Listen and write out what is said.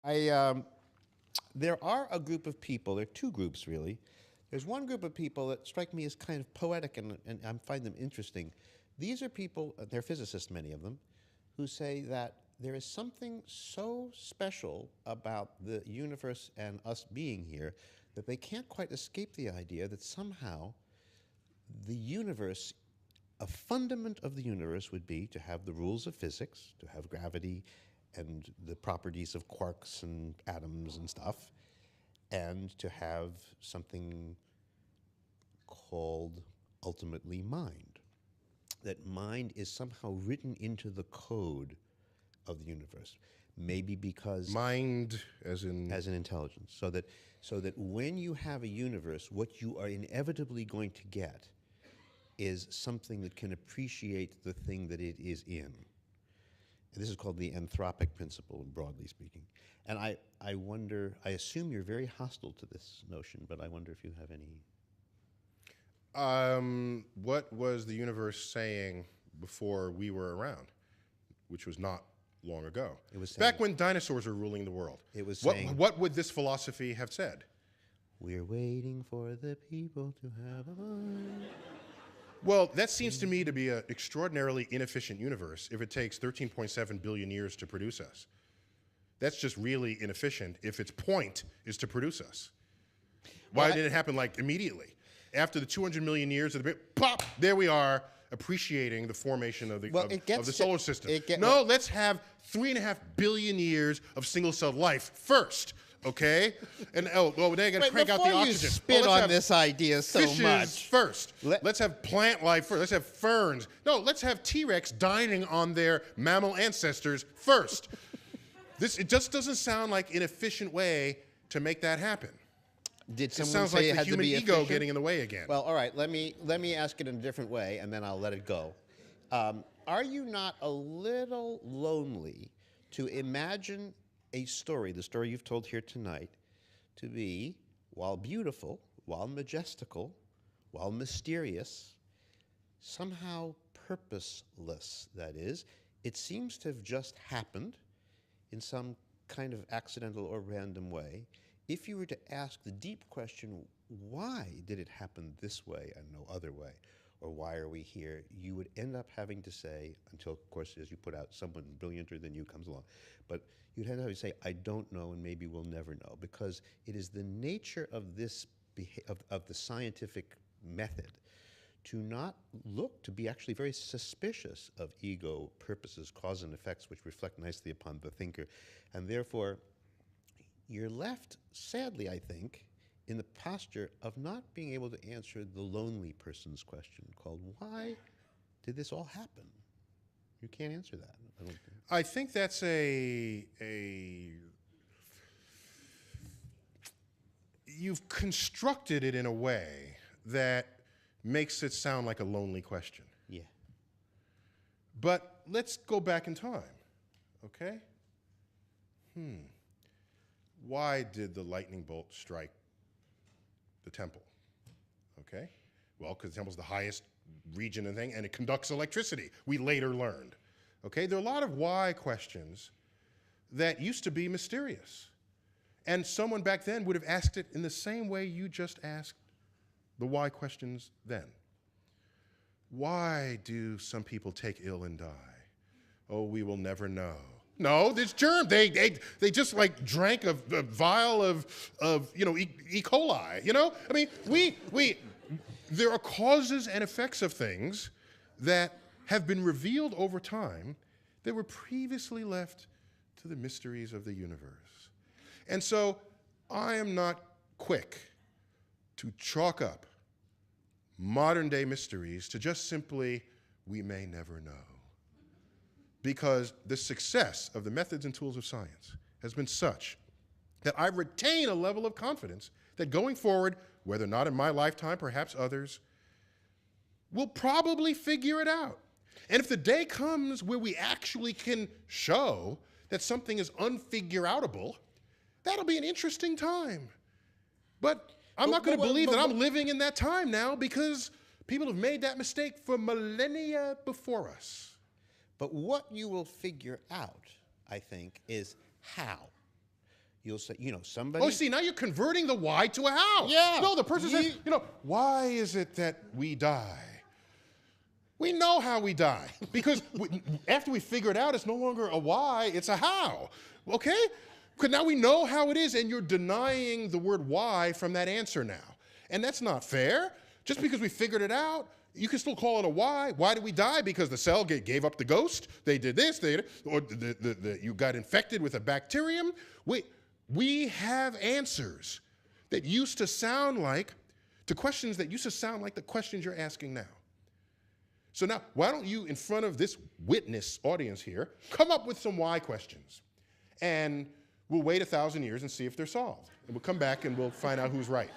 There are a group of people, there are two groups really. There's one group of people that strike me as kind of poetic and I find them interesting. These are people, they're physicists, many of them, who say that there is something so special about the universe and us being here that they can't quite escape the idea that somehow the universe, a fundament of the universe would be to have the rules of physics, to have gravity and the properties of quarks and atoms and stuff, and to have something called ultimately mind. That mind is somehow written into the code of the universe. Maybe because mind as in intelligence. So that when you have a universe, what you are inevitably going to get is something that can appreciate the thing that it is in. And this is called the anthropic principle, broadly speaking. And I wonder, I assume you're very hostile to this notion, but I wonder if you have any. What was the universe saying before we were around, which was not long ago? It was back when dinosaurs were ruling the world. It was saying, what would this philosophy have said? We're waiting for the people to have a mind. Well, that seems to me to be an extraordinarily inefficient universe if it takes 13.7 billion years to produce us. That's just really inefficient if its point is to produce us. Why didn't it happen like immediately? After the 200 million years of the big pop, there we are, appreciating the formation of the solar system. No, let's have 3.5 billion years of single-celled life first, okay? And then I got to crank out the oxygen. Before you spit on this idea so fishes much. First. Let's have plant life first. Let's have ferns. No, let's have T-Rex dining on their mammal ancestors first. It just doesn't sound like an efficient way to make that happen. Did someone sounds say like it the had human to be ego efficient? getting in the way again. Well, all right. Let me ask it in a different way, and then I'll let it go. Are you not a little lonely to imagine a story, the story you've told here tonight, to be, while beautiful, while majestical, while mysterious, somehow purposeless? That is, it seems to have just happened in some kind of accidental or random way. If you were to ask the deep question, why did it happen this way and no other way, or why are we here, you would end up having to say, until, of course, as you put out, someone brillianter than you comes along, but you'd have to say, I don't know, and maybe we'll never know, because it is the nature of this, of the scientific method to not look, to be actually very suspicious of ego, purposes, cause and effects, which reflect nicely upon the thinker, and therefore, you're left, sadly, I think, in the posture of not being able to answer the lonely person's question called, why did this all happen? You can't answer that. I think that's you've constructed it in a way that makes it sound like a lonely question. Yeah. But let's go back in time, okay? Why did the lightning bolt strike the temple? Okay? Well, because the temple's the highest region and thing, and it conducts electricity, we later learned. Okay? There are a lot of why questions that used to be mysterious. And someone back then would have asked it in the same way you just asked the why questions then. Why do some people take ill and die? Oh, we will never know. No, there's germs. They just like drank a vial of E. coli. You know, I mean, there are causes and effects of things that have been revealed over time that were previously left to the mysteries of the universe. And so, I am not quick to chalk up modern day mysteries to just simply, we may never know. Because the success of the methods and tools of science has been such that I retain a level of confidence that going forward, whether or not in my lifetime, perhaps others, we'll probably figure it out. And if the day comes where we actually can show that something is unfigure-outable, that'll be an interesting time. But I'm not going to believe that I'm living in that time now because people have made that mistake for millennia before us. But what you will figure out, I think, is how. you'll say, somebody. Oh, see, now you're converting the why to a how. Yeah. No, the person says, why is it that we die? We know how we die because after we figure it out, it's no longer a why, it's a how. Okay? Because now we know how it is, and you're denying the word why from that answer now. And that's not fair. Just because we figured it out, you can still call it a why. Why did we die? Because the cell gave up the ghost. They did this, or you got infected with a bacterium. We have answers that used to sound like, to questions that used to sound like the questions you're asking now. So now, why don't you, in front of this witness audience here, come up with some why questions? And we'll wait 1,000 years and see if they're solved. And we'll come back and we'll find out who's right.